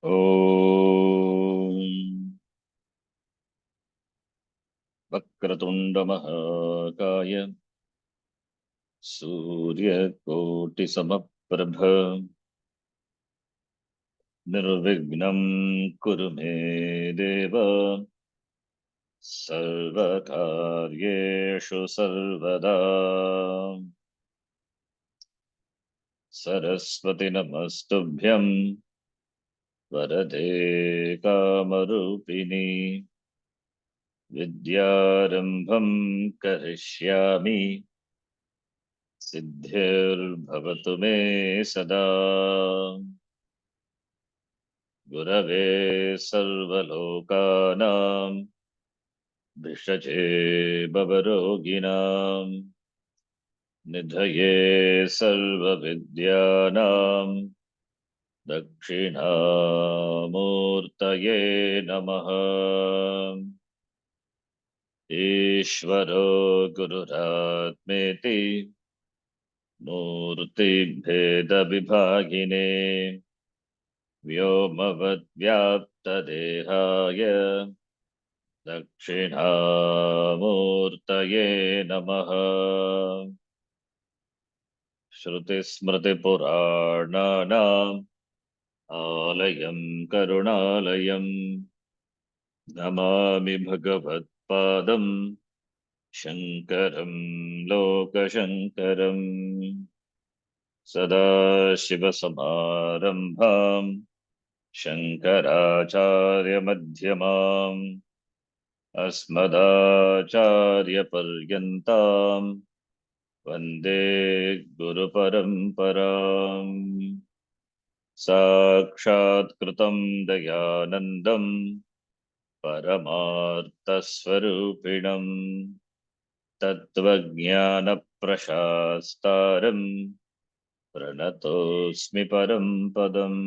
ॐ वक्रतुण्डमहाकाय सूर्यकोटिसमप्रभ निर्विघ्नं कुरु मे देव सर्वकार्येषु सर्वदा। सरस्वती नमस्तुभ्यं वरदे कामरूपिणी विद्यारम्भं करिष्यामि सिद्धिर्भवतु मे सदा। गुरवे सर्वलोकानां भिषजे भवरोगिणां निधये सर्वविद्यानां दक्षिणामूर्तये नमः। ईश्वरो गुरुरात्मेति मूर्तिभेदविभागिने व्योमवद्व्याप्तदेहाय दक्षिणामूर्तये नमः। श्रुतिस्मृतिपुराणानाम् आलयं करुणालयं नमामि भगवत्पादं शङ्करं लोकशङ्करम्। सदाशिवसमारम्भां शङ्कराचार्यमध्यमाम् अस्मदाचार्यपर्यन्तां वन्दे गुरुपरम्पराम्। साक्षात्कृतं दयानन्दं परमार्थस्वरूपिणं तत्त्वज्ञानप्रशास्तारं प्रणतोऽस्मि परं पदम्।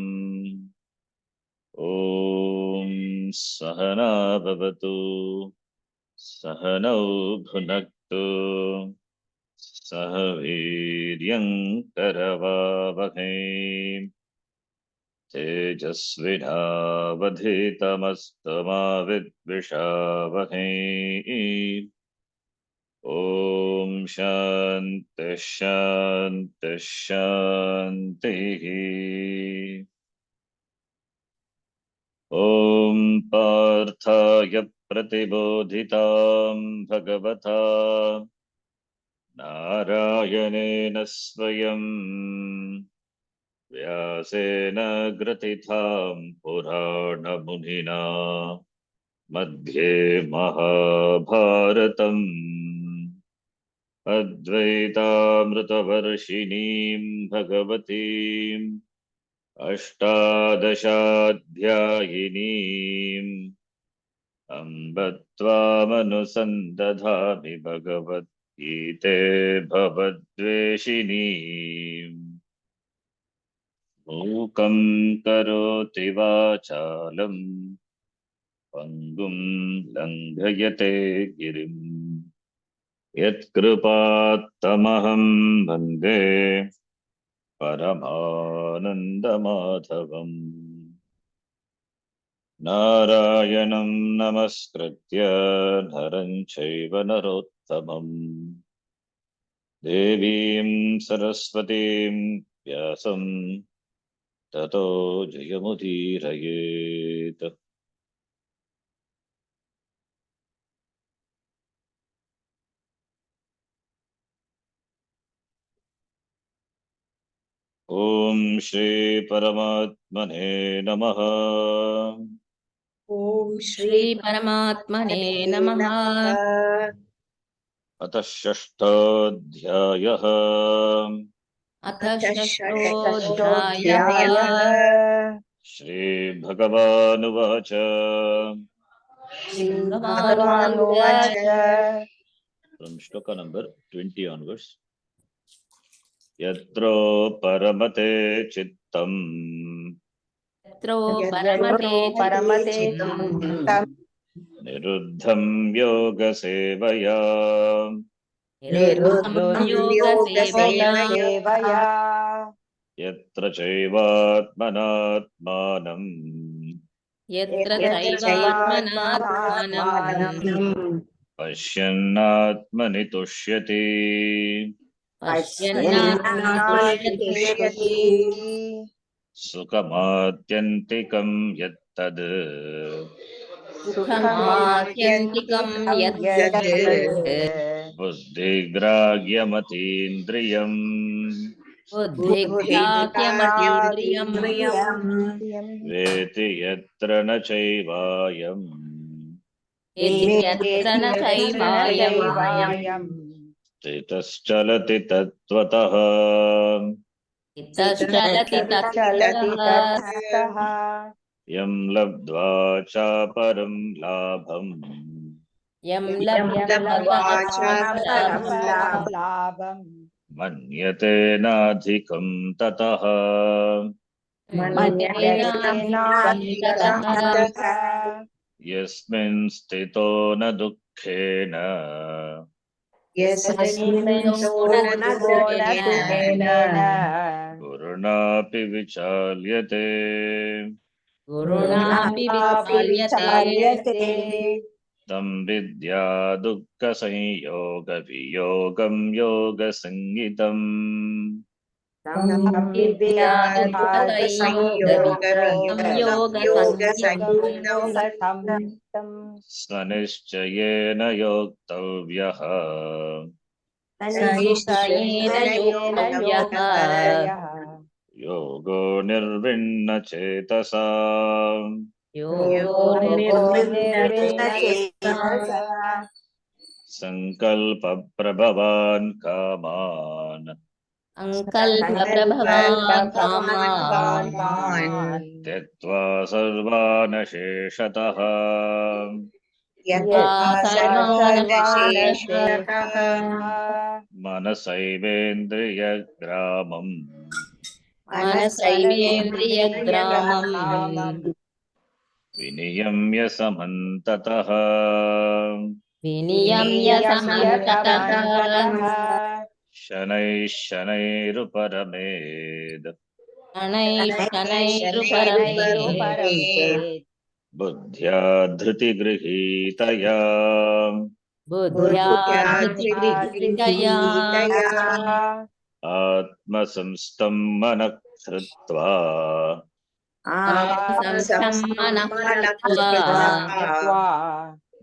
ॐ सहना भवतु सहनौ भुनक्तु सह वीर्यं करवावहै तेजस्विनावधीतमस्तु मा विद्विषावहै। ॐ शान्ति शान्ति शान्तिः। ॐ पार्थाय प्रतिबोधितां भगवता नारायणेन स्वयं व्यासेन ग्रथितां पुराणमुनिना मध्ये महाभारतम् अद्वैतामृतवर्षिणीं भगवतीम् अष्टादशाध्यायिनीम् अम्ब त्वामनुसन्दधामि भगवद्गीते भवद्वेषिणीम्। मूकं करोति वाचालं पङ्गुं लङ्घयते गिरिं यत्कृपात्तमहं वन्दे परमानन्दमाधवम्। नारायणं नमस्कृत्य नरं चैव नरोत्तमं देवीं सरस्वतीं व्यासं ततो जयमुदीरयेत्। ॐ श्री परमात्मने नमः। ॐ श्री परमात्मने नमः। अथ षष्ठोऽध्यायः। अथ षष्ठोऽध्यायः। श्रीभगवानुवाच श्रीभगवानुवाच From shloka number 20 onwards. यत्रो परमते चित्तम् यत्रो परमते चित्तम् निरुद्धं योगसेवया निरुद्धं योगसेवया योगसेवया यत्र चैवात्मनात्मानं यत्र चैवात्मनात्मानं पश्यन्नात्मनि तुष्यति पश्यन्नात्मनि तुष्यति सुखमात्यन्तिकं यत्तद् सुखमात्यन्तिकं यत् बुद्धिग्राह्यमतीन्द्रियम् बुद्धिग्राह्यमतीन्द्रियम् वेति यत्र न चैवायम् यत्र न चैवायम् स्थितश्चलति तत्त्वतः इतश्चलति तत्त्वतः यं लब्ध्वा चापरं लाभम् यं लब्ध्वा लाभम् मन्यते नाधिकं ततः यस्मिन् स्थितो न दुःखेन गुरुणापि विचाल्यते गुरुणापि विचाल्यते तं विद्या दुःखसंयोगवियोगं योगसंज्ञितम् स निश्चयेन योक्तव्यः योगो निर्विण्णचेतसा संकल्पप्रभवान् कामान् त्यक्त्वा सर्वान् शेषतः मनसैवेन्द्रियग्रामम् विनियम्य समन्ततः शनैः शनैरुपरमेद् बुद्ध्या धृतिगृहीतया आत्मसंस्थं मनः कृत्वा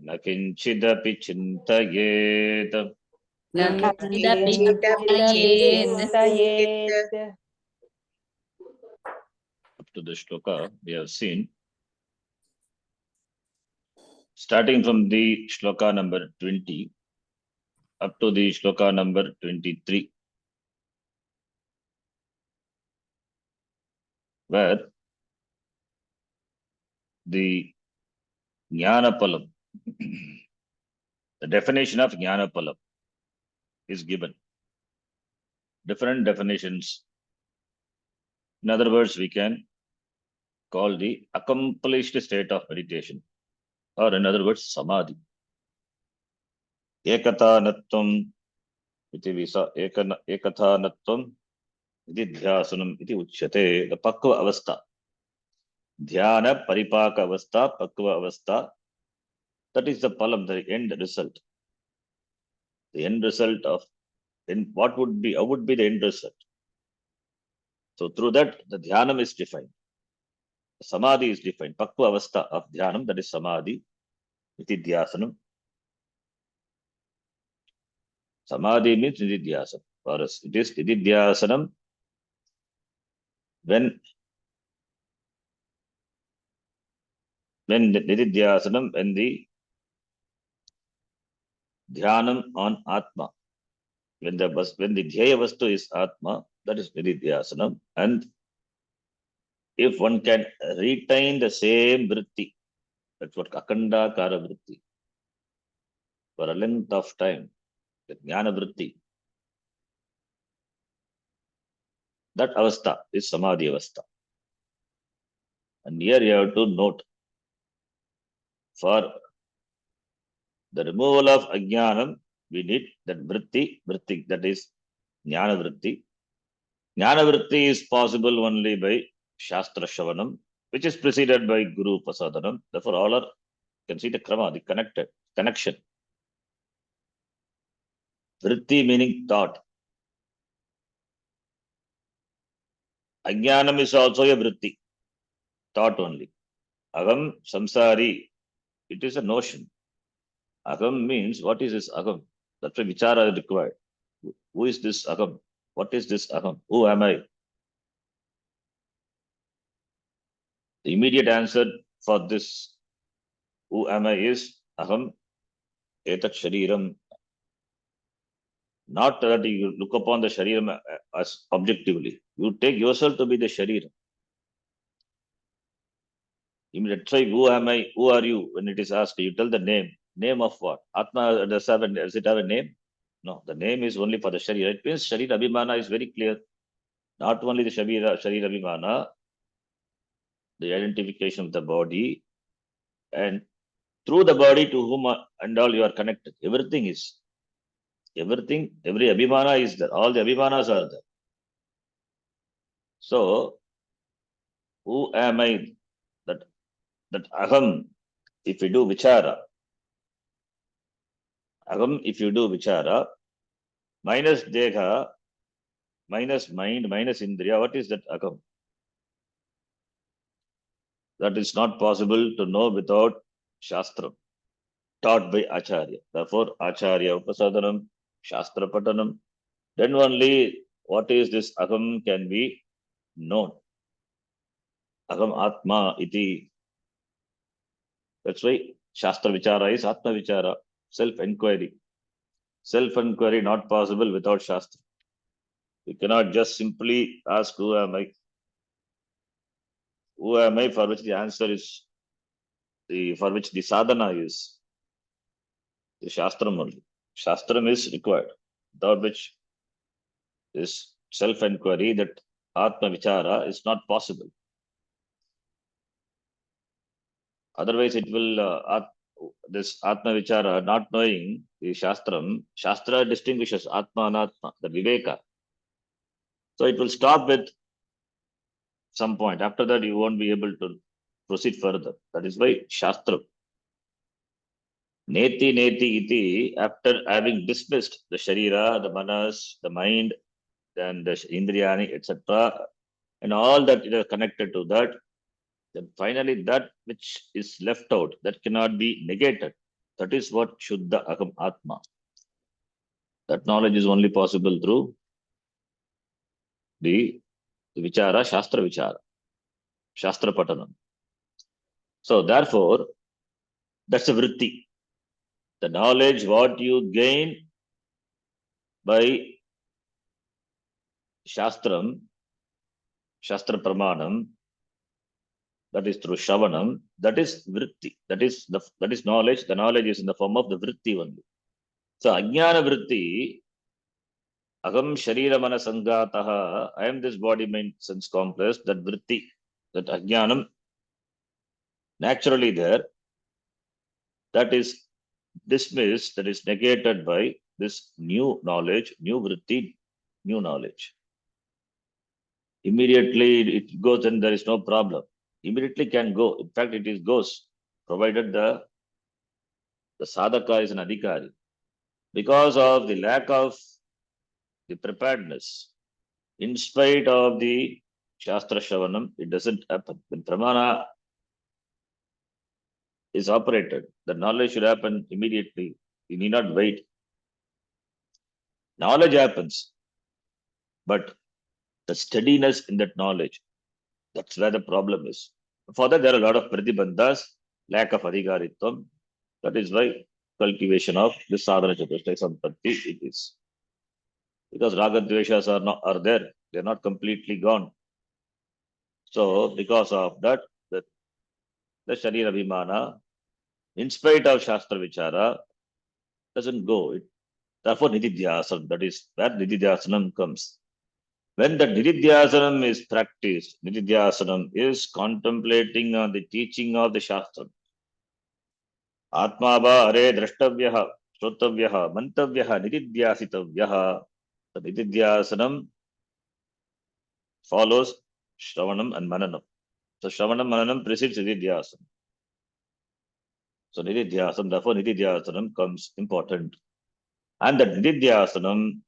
न किञ्चिदपि चिन्तयेत् Up to the shloka we have seen, starting from the shloka number 20 up to the shloka number 23, where the Jnanapalam, the definition of Jnanapalam is given. Different definitions. In other words, we can call the accomplished state of meditation, or in other words, samadhi. Ekathanatvam iti visa ekathanatvam iti dhyasanam iti uchyate. The pakva avastha, dhyana paripaka avastha, pakva avastha, that is the palam, the end result. The end result of what would be, how would be the end result? So through that, the dhyanam is defined. Samadhi is defined. Pakva avastha of dhyanam, that is samadhi, iti dhyasanam. Samadhi means nididhyasanam. For us, it is nididhyasanam when nididhyasanam, when the dhyanam on atma, when the dhyaya vastu is atma, that is nididhyasanam. And if one can retain the same vritti, that's what akandakara vritti, for a length of time, the jnana vritti, that avastha is samadhi avastha. And here you have to note, for the removal of ajnanam, we need that vritti, that is jnana vritti. Jnana vritti is possible only by shastra shravanam, which is preceded by Guru Pasadanam. Therefore, all are, you can see the krama, the connected connection. Vritti meaning thought. Ajnanam is also a vritti, thought only. Agam samsari, it is a notion. Agam means, what is this agam? That's why vichara is required. Who is this agam? What is this agam? Who am I? The immediate answer for this, who am I, is aham etat shariram. Not that you look upon the shariram as objectively. You take yourself to be the shariram. That's why, who am I? Who are you? When it is asked, you tell the name. Name of what? Atma does it have a name? No, the name is only for the sharira. It means sharira abhimana is very clear. Not only the sharira abhimana, the identification of the body, and through the body to whom and all you are connected. Everything, every abhimana is there. All the abhimanas are there. So, who am I? That aham, if you do vichara, minus dekha, minus mind, minus indriya, what is that aham? That is not possible to know without shastra, taught by acharya. Therefore, acharya upasadanam, shastra patanam, then only what is this aham can be known. Aham atma iti. That's why shastra vichara is atma vichara, self-inquiry. Self-inquiry not possible without shastra. You cannot just simply ask, who am I? Who am I, for which the answer is, for which the sadhana is the shastram only. Shastram is required, without which this self-inquiry, that atma vichara, is not possible. Otherwise, it will, this atma vichara, not knowing the shastram, shastra distinguishes atma and atma, the viveka. So it will stop with some point. After that, you won't be able to proceed further. That is why shastra. Neti neti iti, after having dismissed the sharira, the manas, the mind, then the indriyani, etc., and all that is connected to that, then finally that which is left out, that cannot be negated. That is what Shuddha Aham Atma. That knowledge is only possible through the vichara, shastra patanam. So therefore, that's a vritti. The knowledge what you gain by shastram, shastra pramanam, that is through shavanam, that is vritti. That is knowledge. The knowledge is in the form of the vritti only. So ajnana vritti, aham sharira mana sangataha, I am this body mind sense complex, that vritti, that ajnanam, naturally there, that is dismissed, that is negated by this new knowledge, new vritti, new knowledge. Immediately it goes, and there is no problem. Immediately can go. In fact, it goes, provided the sadhaka is an adhikari. Because of the lack of the preparedness, in spite of the shastra shavanam, it doesn't happen. When pramana is operated, the knowledge should happen immediately. You need not wait. Knowledge happens, but the steadiness in that knowledge, that's where the problem is. For that, there are a lot of pratibandhas, lack of adhikaritvam. That is why cultivation of the sadhana chatushtaya sampatti it is. Because ragadveshas are there, they're not completely gone. So because of that, the sharira vimana, in spite of shastra vichara, doesn't go. Therefore, nididhyasanam, that is where nididhyasanam comes. When the nididhyasanam is practiced, nididhyasanam is contemplating on the teaching of the shastra. Atma va are drashtavyaha, shrotavyaha, mantavyaha, nididhyasitavyaha. The nididhyasanam follows shravanam and mananam. So Shravanam Mananam precedes Nididhyasanam. So Nididhyasanam, therefore Nididhyasanam comes important. And that Nididhyasanam,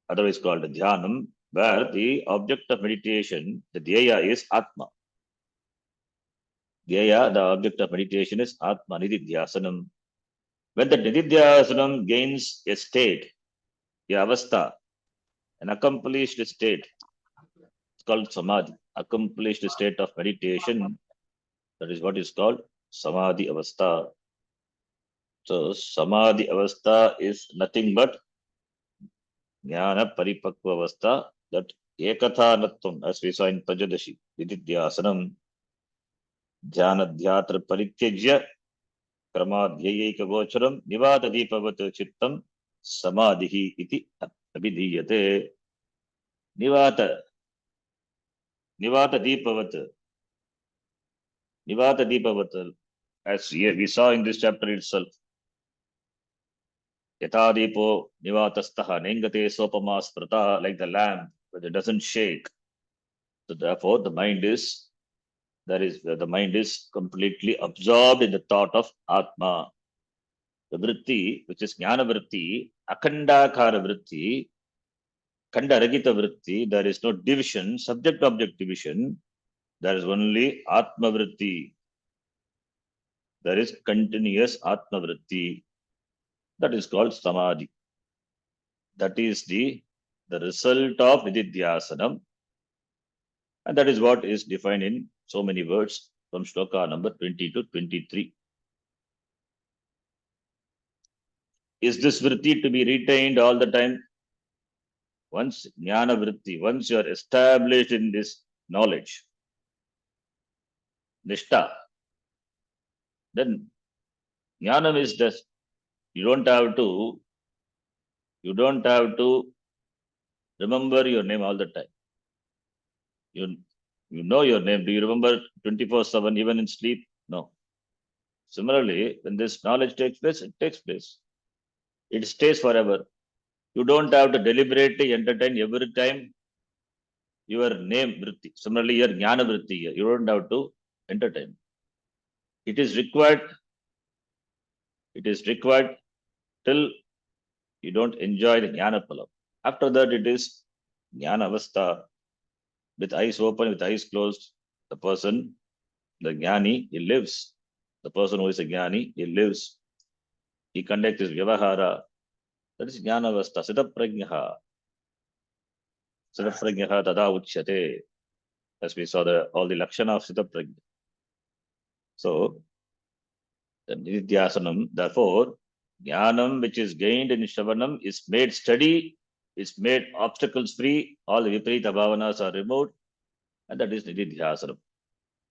otherwise called Dhyanam, where the object of meditation, the Dhyaya is Atma. Dhyaya, the object of meditation is Atma, Nididhyasanam. When the Nididhyasanam gains a state, a avastha, an accomplished state, it's called Samadhi, accomplished state of meditation, that is what is called Samadhi avastha. So Samadhi avastha is nothing but Jnana Paripakva avastha, that Ekathanatvam, as we saw in Pajadashi, Nididhyasanam, Dhyanadhyatra Parityajya, Kramadhyayeka Gocharam, Nivata Deepavat Chittam, Samadhi iti Abhidhiyate. Nivata, Nivata Deepavat, Nivata Deepavat, as we saw in this chapter itself. Yatadipo Nivatastaha, Nengate Sopama Sprata, like the lamp, but it doesn't shake. So therefore, the mind is completely absorbed in the thought of Atma. The vritti, which is jnana vritti, akhandakara vritti, khandaragita vritti, there is no division, subject-object division. There is only Atma vritti. There is continuous Atma vritti. That is called Samadhi. That is the result of Nididhyasanam. And that is what is defined in so many words from shloka number 20 to 23. Is this vritti to be retained all the time? Once jnana vritti, once you are established in this knowledge, nishta, then jnanam is just, you don't have to remember your name all the time. You know your name. Do you remember 24/7 even in sleep? No. Similarly, when this knowledge takes place, it takes place. It stays forever. You don't have to deliberately entertain every time your name vritti. Similarly, your jnana vritti, you don't have to entertain. It is required till you don't enjoy the jnana phalam. After that, it is jnana avastha, with eyes open, with eyes closed. The person, the jnani, he lives. The person who is a jnani, he lives. He conducts his vyavahara. That is jnana avastha, sitaprajnaha. Sitaprajnaha tada uchyate. As we saw all the lakshana of sitaprajna. So, the nididhyasanam, therefore, jnanam which is gained in Shravanam is made steady, is made obstacles free, all the viparita bhavanas are removed, and that is nididhyasanam.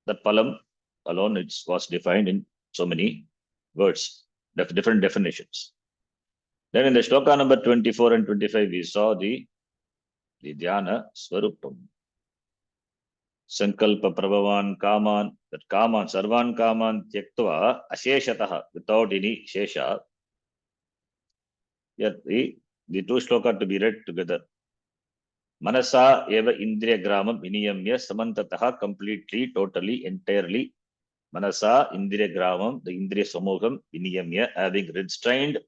The palam alone was defined in so many words, different definitions. Then in the shloka number 24 and 25, we saw the dhyana swarupam. Sankalpa prabhavan kaman, that kaman, sarvan kaman tyaktva asheshataha, without any shesha. Here the two shloka to be read together. Manasa eva indriya gramam viniyamya samantataha, completely, totally, entirely. Manasa indriya gramam, the indriya samogam viniyamya, having restrained.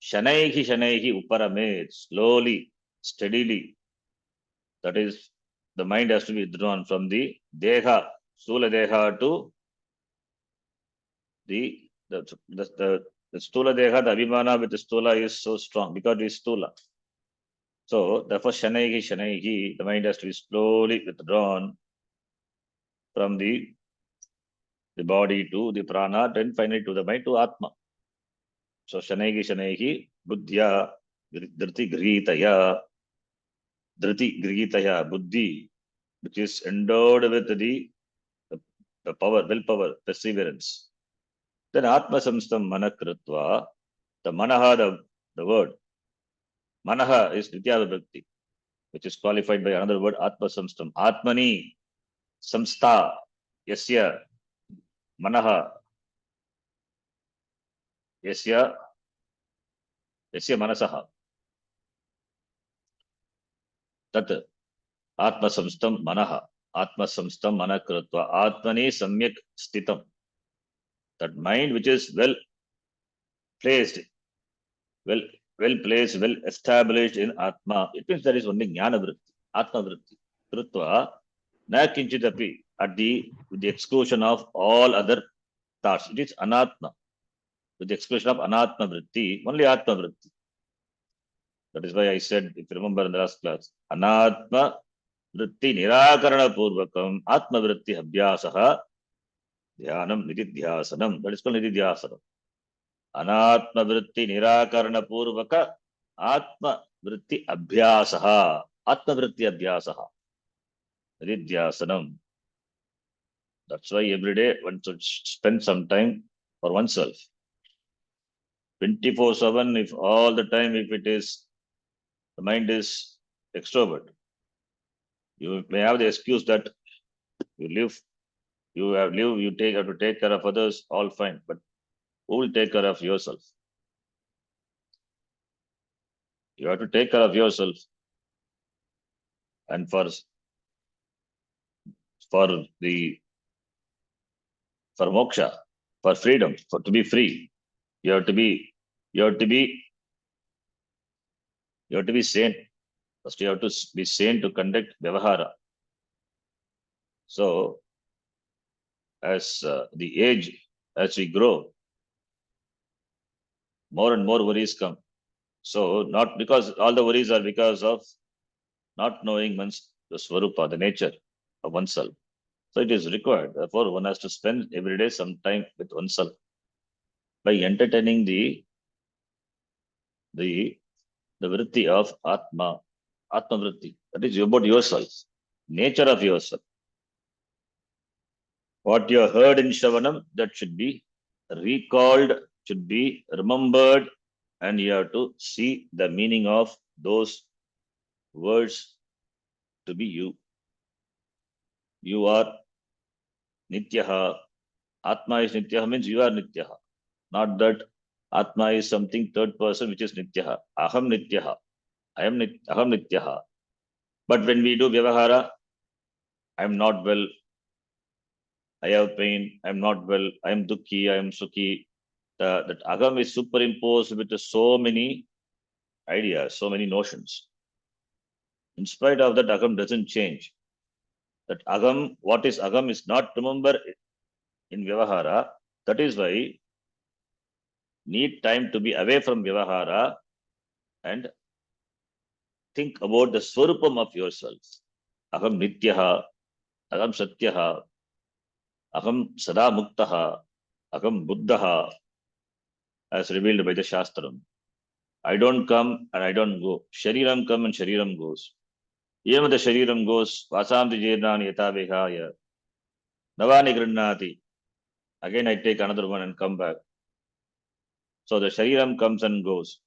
Shanaihi uparame, slowly, steadily. That is, the mind has to be withdrawn from the deha, stula deha, to the stula deha, the abhimana with the stula is so strong because it is stula. So therefore, shanaihi, the mind has to be slowly withdrawn from the body to the prana, then finally to the mind, to atma. So shanaihi, buddhya, dhriti gritaya, buddhi, which is endowed with the power, willpower, perseverance. Then atma samstam manakritva, the manaha, the word. Manaha is Ditya Vibhakti, which is qualified by another word, atma samstam. Atmani samstha yasya manaha, yasya manasaha. Tat atma samstam manaha. Atma samstam manakritva. Atmani samyak stitam. That mind which is well placed, well, well placed, well established in Atma. It means there is only Jnana Vritti, Atma Vritti. Krutva, na kinchidapi, with the exclusion of all other thoughts. It is Anatma. With the exclusion of Anatma Vritti, only Atma Vritti. That is why I said, if you remember in the last class, Anatma Vritti Nirakarana Purvakam, Atma Vritti Abhyasaha, Dhyanam Nididhyasanam. That is called Nididhyasanam. अनात्म वृत्ति निराकरण पूर्वक आत्म वृत्ति अभ्यासः आत्म वृत्ति अभ्यासः निध्यासनम. That's why every day one should spend some time for oneself. 24/7, if all the time, if it is, the mind is extrovert, you may have the excuse that you live, you have to take care of others, all fine, but who will take care of yourself? You have to take care of yourself. And for moksha, for freedom, to be free, you have to be sane. First, you have to be sane to conduct vyavahara. So, as we grow, more and more worries come. So, not because all the worries are because of not knowing the swarupa, the nature of oneself. So, it is required. Therefore, one has to spend every day some time with oneself by entertaining the vritti of Atma vritti. That is about yourself, nature of yourself. What you heard in Shravanam, that should be recalled, should be remembered, and you have to see the meaning of those words to be you. You are Nityaha. Atma is Nityaha means you are Nityaha. Not that Atma is something third person which is Nityaha. Aham Nityaha. Aham Nityaha. But when we do Vyavahara, I am not well, I have pain, I am not well, I am Dukhi, I am Sukhi. That Aham is superimposed with so many ideas, so many notions. In spite of that, Aham doesn't change. That Aham, what is Aham is not remembered in Vyavahara. That is why need time to be away from Vyavahara and think about the Swarupam of yourself. Aham Nityaha, Aham Satyaha, Aham Sada Muktaha, Aham Buddhaha, as revealed by the Shastram. I don't come and I don't go. Shariram come and Shariram goes. Even the Shariram goes, Vasamti Jirnani Yatavihaya, Navani Grinnati. Again I take another one and come back. So the Shariram comes and goes.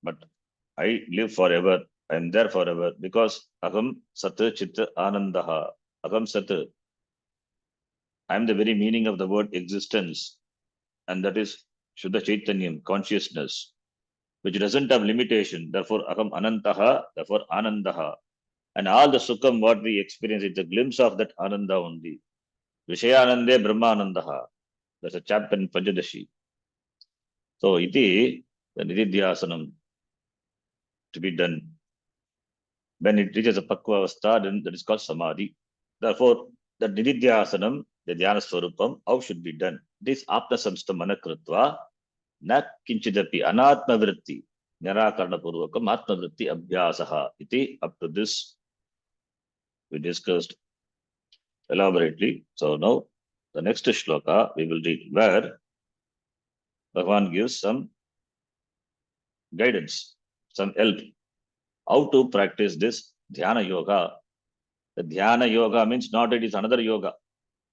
But I live forever. I am there forever because Aham Sat Chitta Anandaha. Aham Sat. I am the very meaning of the word existence. And that is Shuddha Chaitanyam, consciousness, which doesn't have limitation. Therefore, Aham Anantaha, therefore Anandaha. And all the Sukham, what we experience, it's a glimpse of that Ananda only. Vishayanande Brahmanandaha. That's a chapter in Panchadashi. So, iti, the Nididhyasanam to be done. When it reaches a Pakva Avastha, then that is called Samadhi. Therefore, the Nididhyasanam, the Dhyana Swarupam, how should be done? This Apna Samstha Manakritva, na kinchidapi Anatma Vritti, Nirakarana Purvakam, Atma Vritti Abhyasaha. Iti, up to this, we discussed elaborately. So now, the next shloka we will read, where Bhagavan gives some guidance, some help, how to practice this Dhyana Yoga. The Dhyana Yoga means not it is another yoga.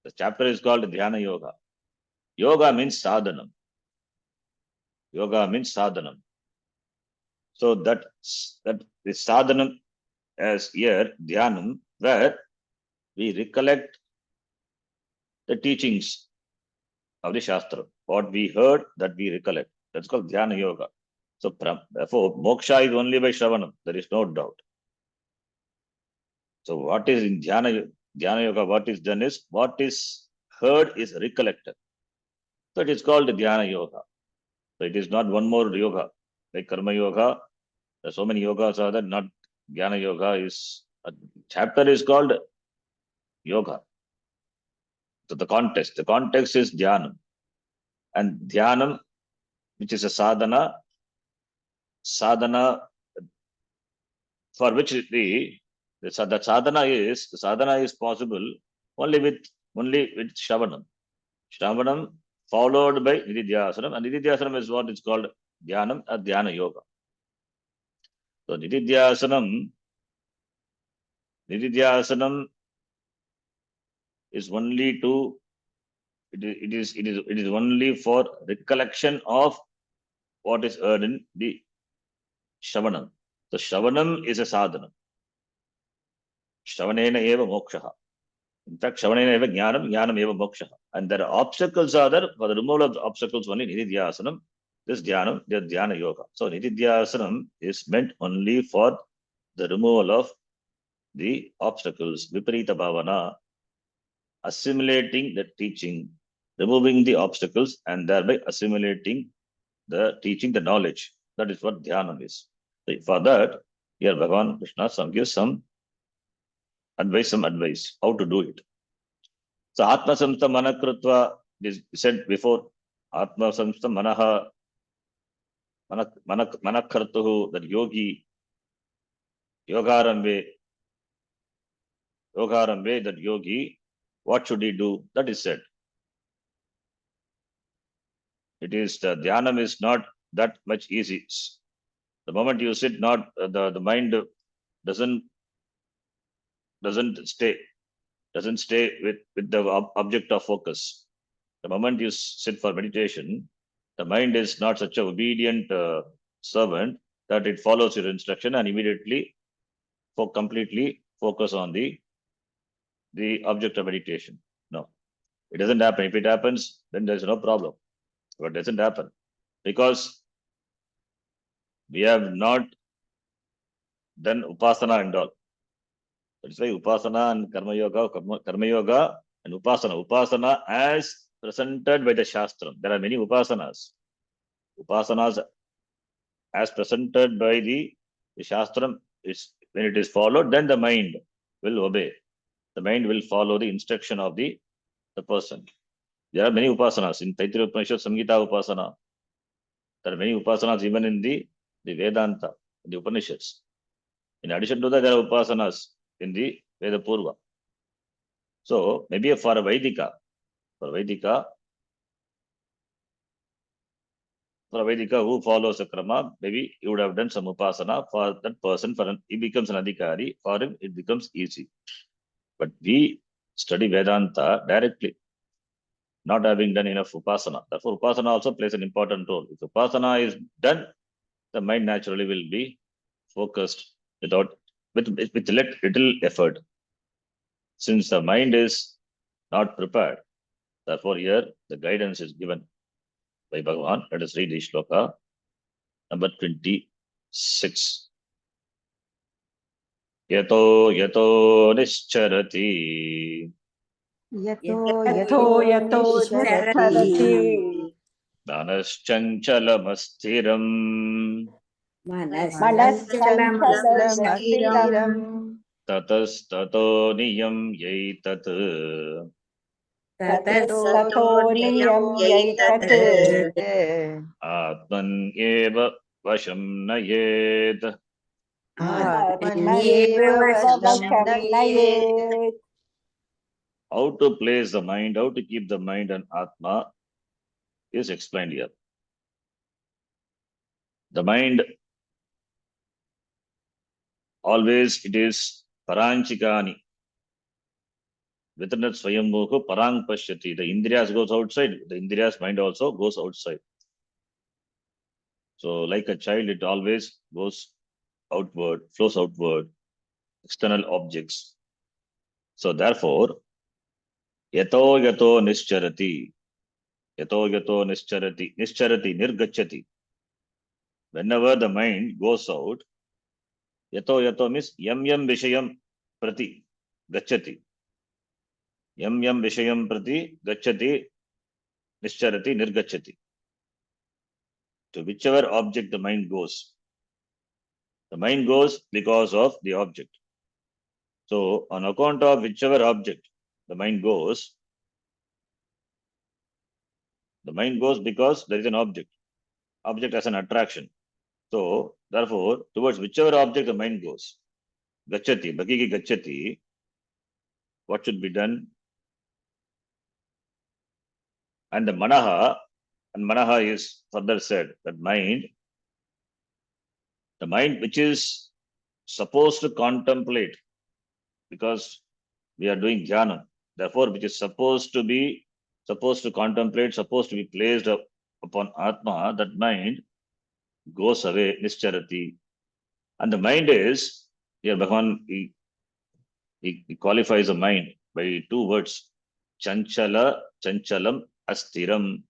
The chapter is called Dhyana Yoga. Yoga means sadhanam. Yoga means sadhanam. So that the sadhanam as here, Dhyanam, where we recollect the teachings of the Shastra. What we heard, that we recollect. That's called Dhyana Yoga. So therefore, moksha is only by Shravanam. There is no doubt. So what is in Dhyana Yoga, what is done is, what is heard is recollected. So it is called Dhyana Yoga. So it is not one more yoga. Like Karma Yoga, there are so many yogas are there, not Jnana Yoga is, a chapter is called Yoga. So the context is Dhyanam. And Dhyanam, which is a sadhana for which the sadhana is possible only with Shravanam. Shravanam followed by Nididhyasanam, and Nididhyasanam is what is called Dhyanam or Dhyana Yoga. So Nididhyasanam is only to it is only for recollection of what is heard in the Shravanam. So Shravanam is a sadhana. Shravanena eva moksha. In fact, Shravanena eva jnanam, jnanam eva moksha. And there are obstacles are there. For the removal of the obstacles only Nididhyasanam, this Dhyanam, the Dhyana Yoga. So Nididhyasanam is meant only for the removal of the obstacles, Viparita Bhavana, assimilating the teaching, removing the obstacles, and thereby assimilating the teaching, the knowledge. That is what Dhyanam is. So for that, here Bhagavan Krishna gives some advice, how to do it. So Atma Samstha Manakrutva is said before. Atma Samstha Manaha Manakartuhu, that yogi, Yogaramve, that yogi, what should he do? That is said. It is the Dhyanam is not that much easy. The moment you sit, not the mind doesn't stay with the object of focus. The moment you sit for meditation, the mind is not such an obedient servant that it follows your instruction and immediately completely focus on the object of meditation. No, it doesn't happen. If it happens, then there's no problem. But it doesn't happen because we have not done upasana and all. That's why upasana and karma yoga and upasana. Upasana as presented by the Shastra. There are many upasanas. Upasanas as presented by the Shastra is when it is followed, then the mind will obey. The mind will follow the instruction of the person. There are many upasanas in Taittiriya Upanishad, Samhita upasana. There are many upasanas even in the Vedanta, the Upanishads. In addition to that, there are upasanas in the Veda Purva. So maybe for a Vedika who follows a krama, maybe he would have done some upasana for that person. He becomes an adhikari. For him, it becomes easy. But we study Vedanta directly, not having done enough upasana. Therefore, upasana also plays an important role. If upasana is done, the mind naturally will be focused with little effort. Since the mind is not prepared, therefore here the guidance is given by Bhagavan. Let us read the shloka number 26. Yato nischarati यतो निश्चरति Manaschanchalamastiram मनश्चञ्चलमस्थिरम् Tatastato niyam yaitat ततस्ततो नियम्यैतत् Atman eva vasham nayet. आत्मन्येव वशं नयेत्. How to place the mind, how to keep the mind and Atma is explained here. The mind, always it is paranchikani. Within that swayambhuku parang pashyati. The indriyas goes outside, the indriyas mind also goes outside. So like a child, it always goes outward, flows outward, external objects. So therefore, yato nischarati, nischarati, nirgachati. Whenever the mind goes out, yato means yam vishayam. prati gacchati. Yam yam vishayam prati gacchati nischarati nirgacchati. To whichever object the mind goes. The mind goes because of the object. So on account of whichever object the mind goes because there is an object. Object has an attraction. So therefore, towards whichever object the mind goes, gacchati, bhagigi gacchati, what should be done? And the manaha is further said that the mind which is supposed to contemplate, because we are doing jhana, therefore which is supposed to contemplate, supposed to be placed upon Atma, that mind goes away, nischarati. And the mind is, here Bhagavan, he qualifies the mind by two words, chanchalam, astiram.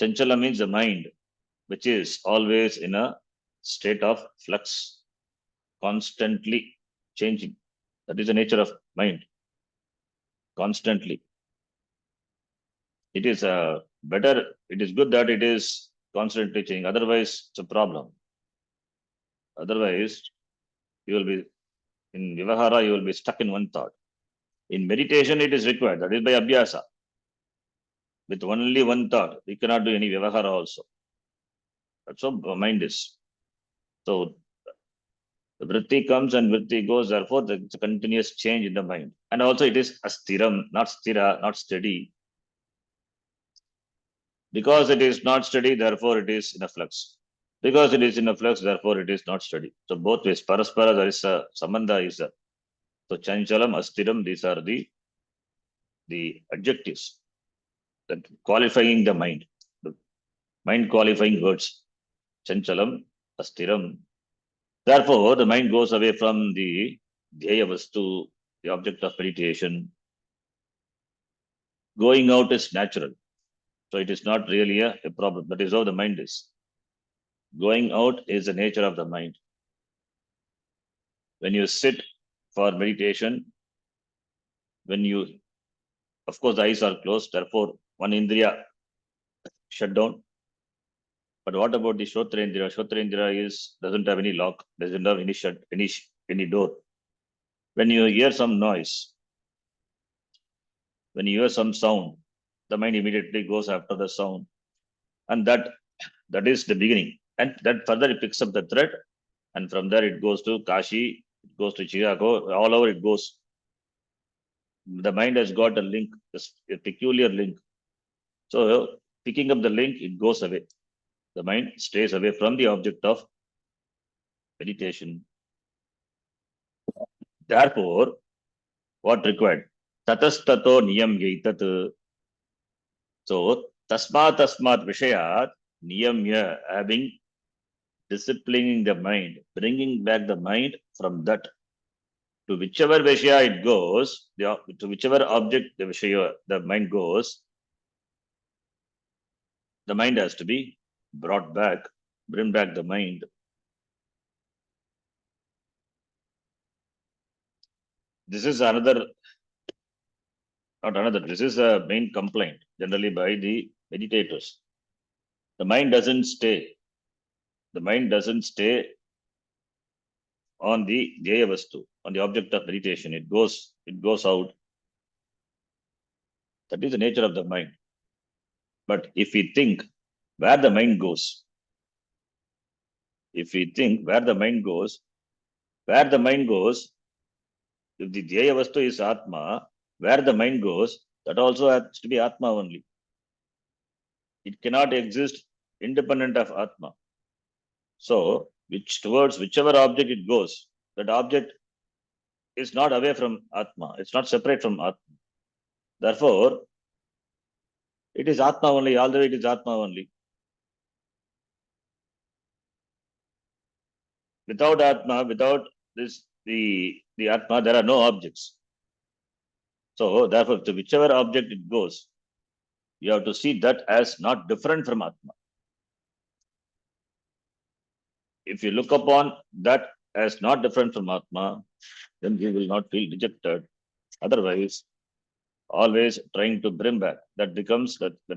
Chanchala means the mind, which is always in a state of flux, constantly changing. That is the nature of mind, constantly. It is it is good that it is constantly changing. Otherwise, it's a problem. Otherwise, you will be, in Vivahara, you will be stuck in one thought. In meditation, it is required. That is by Abhyasa. With only one thought, we cannot do any Vivahara also. That's how mind is. So, the vritti comes and vritti goes, therefore, it's a continuous change in the mind. And also, it is astiram, not stira, not steady. Because it is not steady, therefore, it is in a flux. Because it is in a flux, therefore, it is not steady. So, both ways, paraspara, there is a sambandha is a. So, chanchalam, astiram, these are the adjectives that qualifying the mind qualifying words. Chanchalam, astiram. Therefore, the mind goes away from the dhyaya vastu, the object of meditation. Going out is natural. So it is not really a problem. That is how the mind is. Going out is the nature of the mind. When you sit for meditation, of course, the eyes are closed, therefore, one indriya shut down. But what about the Shrotra Indriya? Shrotra Indriya doesn't have any lock, doesn't have any door. When you hear some noise, when you hear some sound, the mind immediately goes after the sound. And that is the beginning. And that further it picks up the thread, and from there it goes to Kashi, it goes to Chicago, all over it goes. The mind has got a link, a peculiar link. So picking up the link, it goes away. The mind stays away from the object of meditation. Therefore, what required? Tatastato niyam yaitat. So, tasmat vishayat niyamya, having disciplining the mind, bringing back the mind from that to whichever vishaya it goes, to whichever object the vishaya, the mind goes, the mind has to be brought back, bring back the mind. This is this is a main complaint generally by the meditators. The mind doesn't stay on the dhyaya vastu, on the object of meditation. It goes out. That is the nature of the mind. But if we think where the mind goes, if the mind goes, if the dhyaya vastu is Atma, where the mind goes, that also has to be Atma only. It cannot exist independent of Atma. So, towards whichever object it goes, that object is not away from Atma. It's not separate from Atma. Therefore, it is Atma only. All the way it is Atma only. Without Atma, without the Atma, there are no objects. So, therefore, to whichever object it goes, you have to see that as not different from Atma. If you look upon that as not different from Atma, then he will not feel dejected. Otherwise, always trying to bring back, that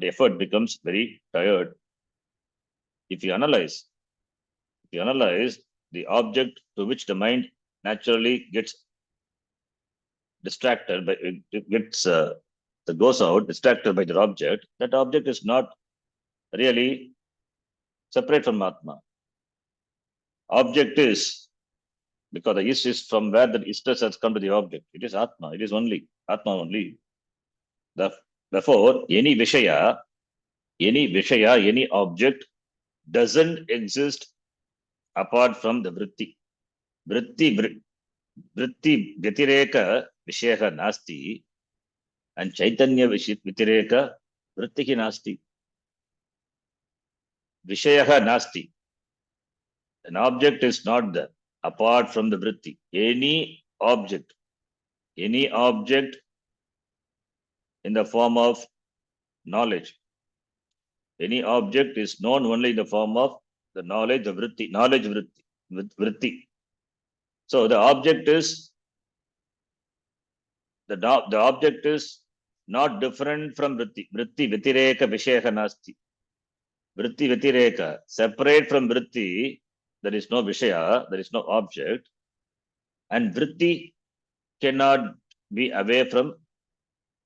effort becomes very tired. If you analyze, the object to which the mind naturally gets distracted by, it gets goes out distracted by the object, that object is not really separate from Atma. Object is, because the is from where the istas has come to the object. It is Atma. It is only Atma only. Therefore, any Vishaya, any object doesn't exist apart from the Vritti. Vritti Vyatireka Vishayaha Nasti, and Chaitanya Vyatireka Vrittihi Nasti. Vishayaha Nasti. An object is not there apart from the Vritti. Any object in the form of knowledge, any object is known only in the form of the knowledge of Vritti, Vritti. So the object is the object is not different from Vritti. Vritti Vyatireka Vishayaha Nasti. Vritti Vyatireka, separate from Vritti, there is no Vishaya, there is no object, and Vritti cannot be away from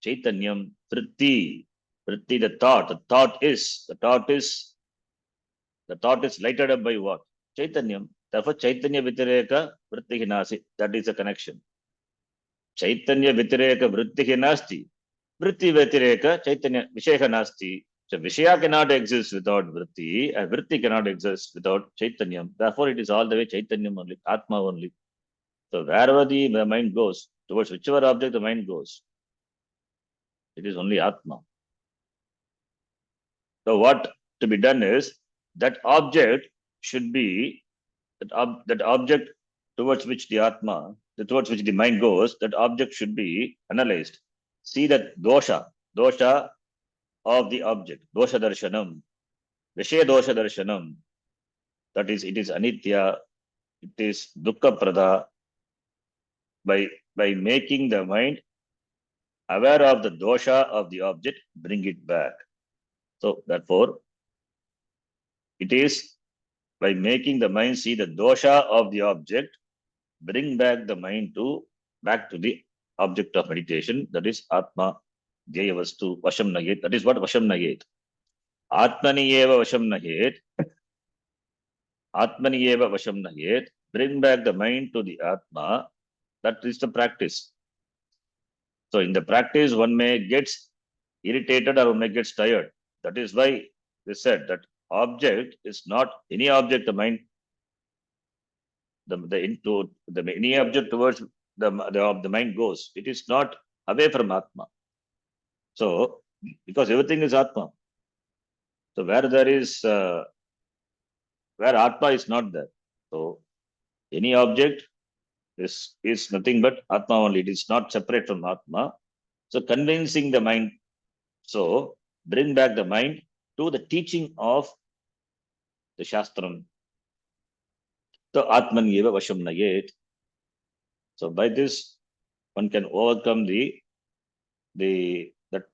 Chaitanyam. Vritti, the thought is lighted up by what? Chaitanyam. Therefore, Chaitanya Vitireka Vrittihi Nasti. That is the connection. Chaitanya Vitireka Vrittihi Nasti. Vritti Vitireka Chaitanya Vishaya Nasti. So Vishaya cannot exist without Vritti, and Vritti cannot exist without Chaitanyam. Therefore, it is all the way Chaitanyam only, Atma only. So wherever the mind goes, towards whichever object the mind goes, it is only Atma. So what to be done is, that object should be, that object towards which the Atma, towards which the mind goes, that object should be analyzed. See that dosha of the object, dosha darshanam, Vishaya dosha darshanam, that is, it is anitya, it is dukkha prada. By making the mind aware of the dosha of the object, bring it back. So therefore, it is by making the mind see the dosha of the object, bring back the mind back to the object of meditation, that is Atma Jayavastu Vasham Nayet. That is what Vasham Nayet. Atmani Eva Vasham Nayet. Atmani Eva Vasham Nayet. Bring back the mind to the Atma. That is the practice. So in the practice, one may get irritated or one may get tired. That is why they said that object is not any object, the mind, any object towards the mind goes. It is not away from Atma. So, because everything is Atma. So where there is, where Atma is not there. So any object is nothing but Atma only. It is not separate from Atma. So convincing the mind. So bring back the mind to the teaching of the Shastram. The Atman Yeva Vasham Nayet. So by this, one can overcome the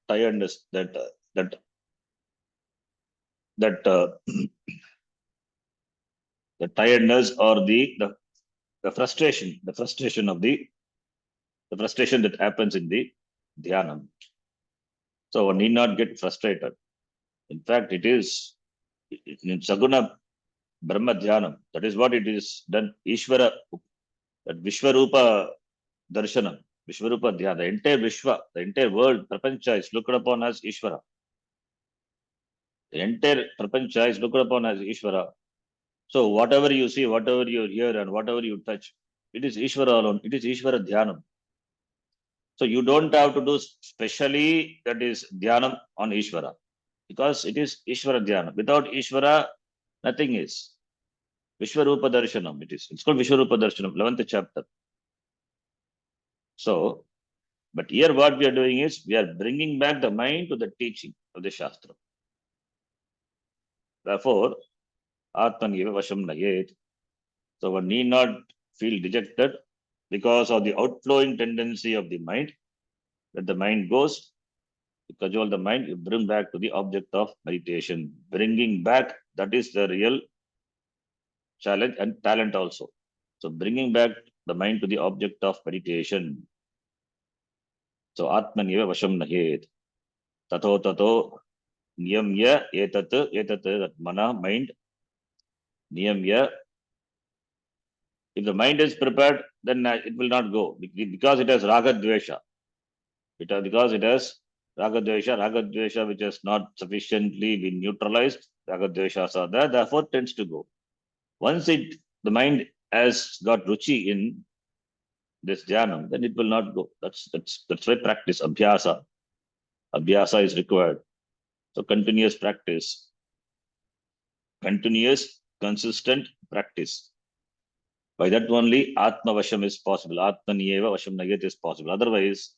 tiredness, the tiredness, or the frustration, the frustration that happens in the dhyanam. So one need not get frustrated. In fact, it is in Saguna Brahma Dhyanam. That is what it is done. Ishvara, that Vishwarupa Darshanam, Vishwarupa Dhyana, the entire Vishwa, the entire world, Prapancha is looked upon as Ishvara. The entire Prapancha is looked upon as Ishvara. So whatever you see, whatever you hear, and whatever you touch, it is Ishvara alone. It is Ishvara Dhyanam. So you don't have to do specially, that is Dhyanam on Ishvara, because it is Ishvara Dhyana. Without Ishvara, nothing is. Vishwarupa Darshanam, it's called Vishwarupa Darshanam, 11th chapter. So, but here what we are doing is, we are bringing back the mind to the teaching of the Shastra. Therefore, Atman Eva Vasham Nayet. So one need not feel dejected because of the outflowing tendency of the mind. When the mind goes, you cajole the mind, you bring back to the object of meditation. Bringing back, that is the real challenge and talent also. So bringing back the mind to the object of meditation. So Atmaniva Vasham Nahet. Tato Tato Niyamya Etat Etat, that mana, mind, Niyamya. If the mind is prepared, then it will not go because it has Raga Dvesha. Because it has Raga Dvesha which has not sufficiently been neutralized, Raga Dveshas are there, therefore tends to go. Once the mind has got ruchi in this dhyanam, then it will not go. That's why practice, abhyasa. Abhyasa is required. So continuous practice. Continuous, consistent practice. By that only Atma Vasham is possible. Atma Niyeva Vasham Nayat is possible. Otherwise,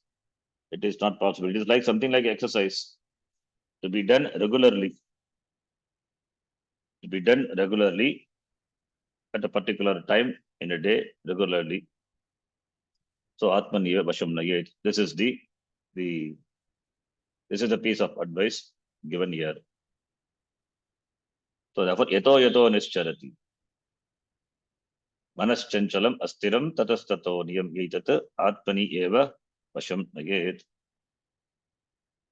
it is not possible. It is like something like exercise to be done regularly. To be done regularly at a particular time in a day, regularly. So Atman Vasham Nayat. This is the piece of advice given here. So therefore, yato yato nischarati. Manaschanchalam astiram tatastato niyam yetat atmani eva vasham nayet.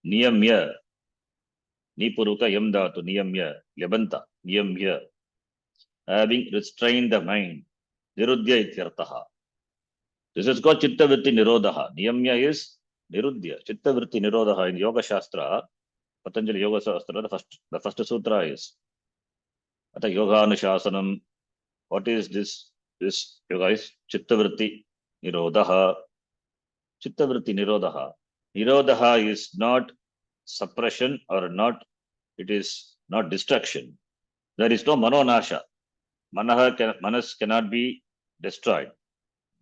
Niyamya. Nipuruka yam dhatu niyamya. Yabanta. Niyamya. Having restrained the mind. Nirudya ityartaha. This is called Chittavritti Nirodha. Niyamya is Nirudya. Chittavritti Nirodha in Yoga Shastra, Patanjali Yoga Shastra, the first sutra is Ata Yoga Anushasanam. What is this? This yoga is Chittavritti Nirodha. Chittavritti Nirodha. Nirodha is not suppression or not, it is not destruction. There is no manonasha. Manas cannot be destroyed.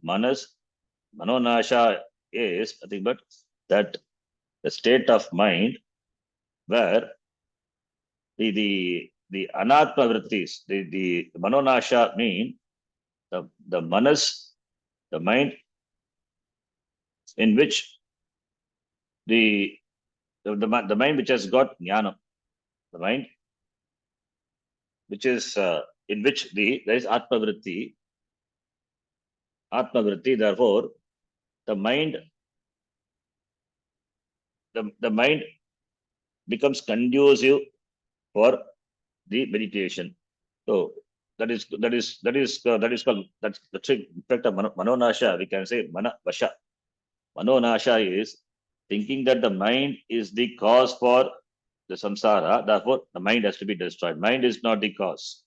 Manonasha is nothing but that the state of mind where the anatma vrittis, the manonasha mean the manas, the mind in which the mind which has got jnana, the mind which is in which there is atma vritti, therefore the mind becomes conducive for the meditation. So that is called that's the effect of manonasha. We can say mana vasha. Manonasha is thinking that the mind is the cause for the samsara. Therefore, the mind has to be destroyed. Mind is not the cause.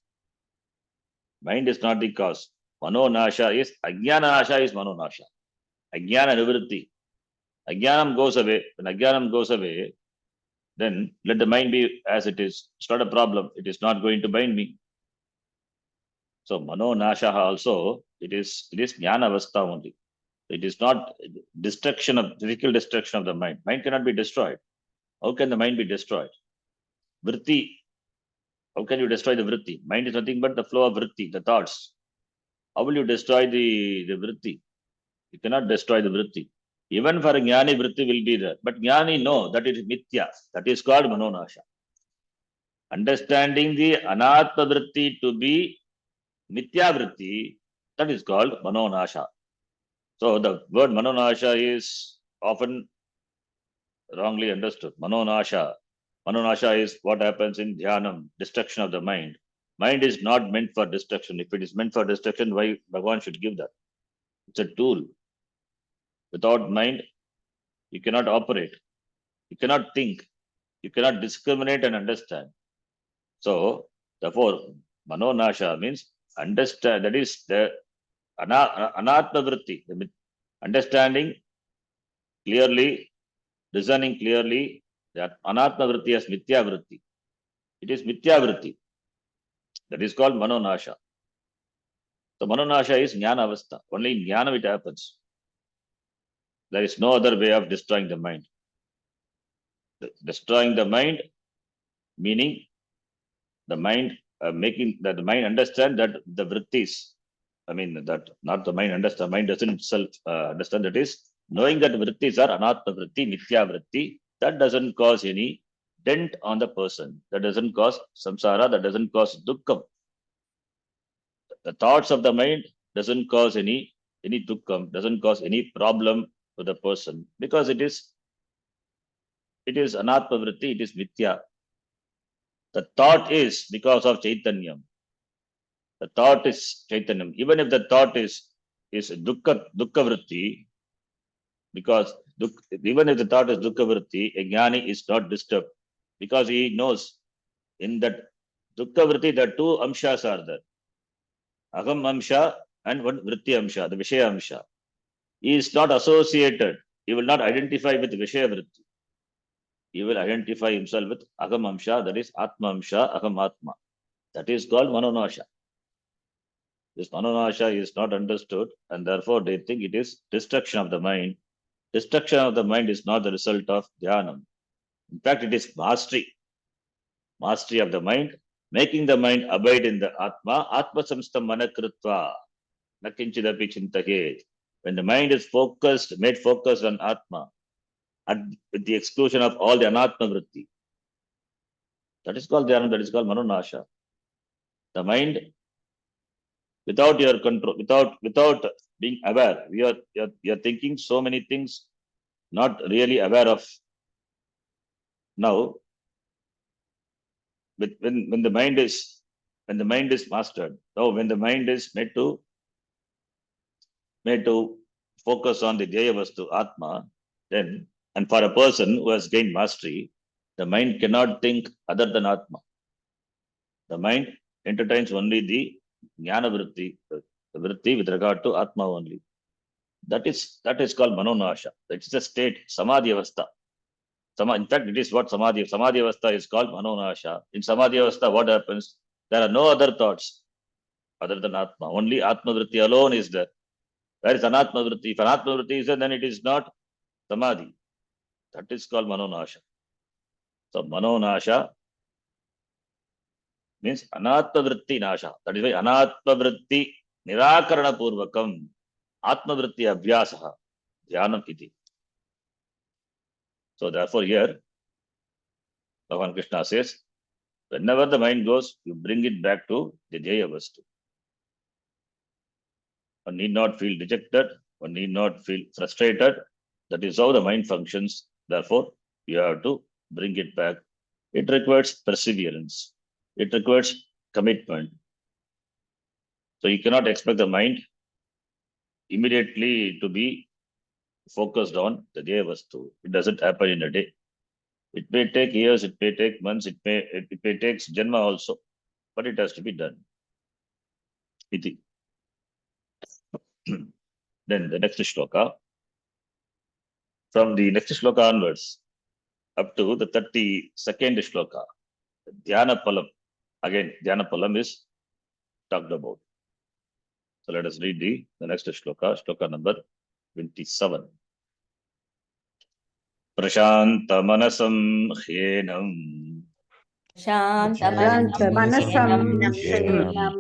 Mind is not the cause. Manonasha is ajnanasha is manonasha. Ajnana nivritti. Ajnanam goes away. When ajnanam goes away, then let the mind be as it is. It's not a problem. It is not going to bind me. So mano nasha also, it is jnana avastha only. It is not physical destruction of the mind. Mind cannot be destroyed. How can the mind be destroyed? Vritti. How can you destroy the vritti? Mind is nothing but the flow of vritti, the thoughts. How will you destroy the vritti? You cannot destroy the vritti. Even for a jnani, vritti will be there. But jnani know that it is mithya. That is called manonasha. Understanding the anatma vritti to be mithya vritti, that is called manonasha. So the word manonasha is often wrongly understood. Manonasha is what happens in dhyanam, destruction of the mind. Mind is not meant for destruction. If it is meant for destruction, why Bhagavan should give that? It's a tool. Without mind, you cannot operate. You cannot think. You cannot discriminate and understand. So, therefore, manonasha means understand, that is the anatma vritti, understanding clearly, discerning clearly that anatma vritti as mithya vritti. It is mithya vritti. That is called manonasha. So manonasha is jnana avastha. Only in jnana it happens. There is no other way of destroying the mind. Destroying the mind, meaning the mind making that the mind understand that the vrittis, I mean that not the mind understand. Mind doesn't self understand. That is knowing that vrittis are anatma vritti, mithya vritti. That doesn't cause any dent on the person. That doesn't cause samsara. That doesn't cause dukkham. The thoughts of the mind doesn't cause any dukkham. Doesn't cause any problem to the person because it is anatma vritti. It is mithya. The thought is because of chaitanyam. The thought is chaitanyam. Even if the thought is dukkha vritti, because even if the thought is dukkha vritti, a jnani is not disturbed because he knows in that dukkha vritti the two amshas are there, aham amsha and one vritti amsha, the vishaya amsha. He is not associated. He will not identify with vishaya vritti. He will identify himself with aham amsha, that is atma amsha, aham atma. That is called manonasha. This manonasha is not understood, and therefore they think it is destruction of the mind. Destruction of the mind is not the result of dhyanam. In fact, it is mastery of the mind, making the mind abide in the atma, atma samstam manakritva, nakinchidapi chintahe. When the mind is focused, made focused on atma, with the exclusion of all the anatma vritti, that is called dhyanam, that is called manonasha. The mind, without your control, without being aware, you're thinking so many things, not really aware of. Now, when the mind is mastered, now when the mind is made to focus on the dhyaya vastu atma, then, and for a person who has gained mastery, the mind cannot think other than atma. The mind entertains only the jnana vritti, the vritti with regard to atma only. That is called manonasha. That is a state, samadhi avastha. In fact, it is what samadhi avastha is called, manonasha. In samadhi avastha, what happens? There are no other thoughts other than atma. Only atma vritti alone is there. Where is anatma vritti? If anatma vritti is there, then it is not samadhi. That is called manonasha. So manonasha means anatma vritti nasha. That is why anatma vritti nirakarana purvakam atma vritti abhyasaha dhyanam iti. So therefore here, Bhagavan Krishna says, whenever the mind goes, you bring it back to the dhyaya vastu. One need not feel dejected. One need not feel frustrated. That is how the mind functions. Therefore, you have to bring it back. It requires perseverance. It requires commitment. So you cannot expect the mind immediately to be focused on the dhyaya vastu. It doesn't happen in a day. It may take years, it may take months, it may take janma also, but it has to be done. Iti. Then the next shloka. From the next shloka onwards, up to the 32nd shloka, Dhyana Palam. Again, Dhyana Palam is talked about. So let us read the next shloka number 27. Prashanta manasam hyenam शान्तमनसं शान्तमनसं ह्येनं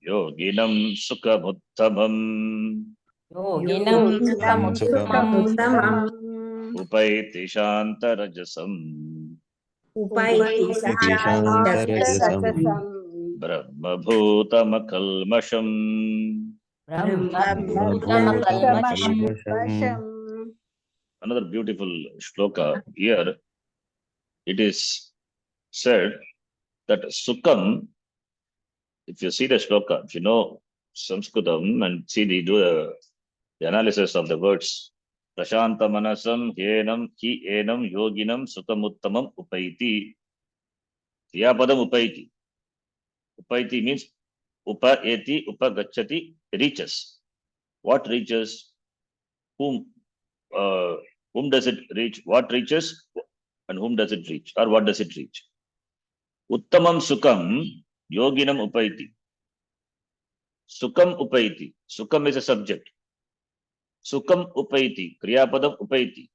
yoginam sukhamuttamam योगिनं योगिनं सुखमुत्तमम् सुखमुत्तमम् upaiti shantarajasam उपैति शान्तरजसम् शान्तरजसं brahmabhutamakalmasham. ब्रह्मभूतमकल्मषम् ब्रह्मभूतमकल्मषम्. Another beautiful shloka here. It is said that Sukham, if you see the shloka, if you know Sanskritam and see do the analysis of the words, Prashanta manasam hyenam hi enam yoginam sukhamuttamam upaiti. Kriyapadam upaiti. Upaiti means upaeti, upagachati, reaches. What reaches? Whom does it reach? What reaches? And whom does it reach? Or what does it reach? Uttamam Sukham Yoginam Upaiti. Sukham Upaiti. Sukham is a subject. Sukham Upaiti. Kriyapadam Upaiti.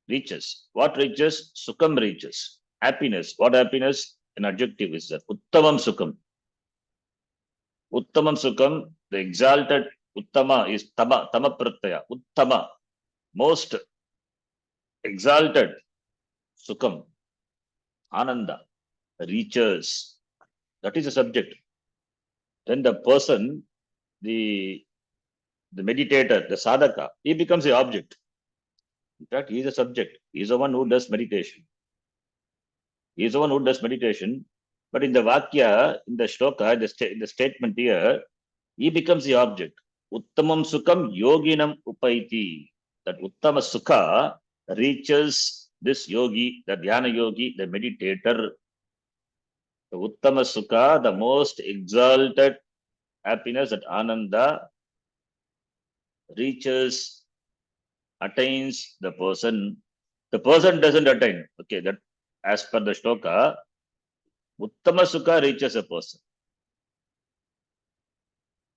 Reaches. What reaches? Sukham reaches. Happiness. What happiness? An adjective is that. Uttamam Sukham. Uttamam Sukham, the exalted Uttama is Tama, Tama Pratyaya. Uttama, most exalted Sukham, Ananda, reaches. That is the subject. Then the person, the meditator, the sadhaka, he becomes the object. In fact, he is a subject. He is the one who does meditation. He is the one who does meditation. But in the Vakya, in the Shloka, in the statement here, he becomes the object. Uttamam Sukham Yoginam Upaiti. That Uttama Sukha reaches this yogi, the Dhyana yogi, the meditator. The Uttama Sukha, the most exalted happiness, that Ananda reaches, attains the person. The person doesn't attain. Okay, that as per the shloka, Uttama Sukha reaches a person.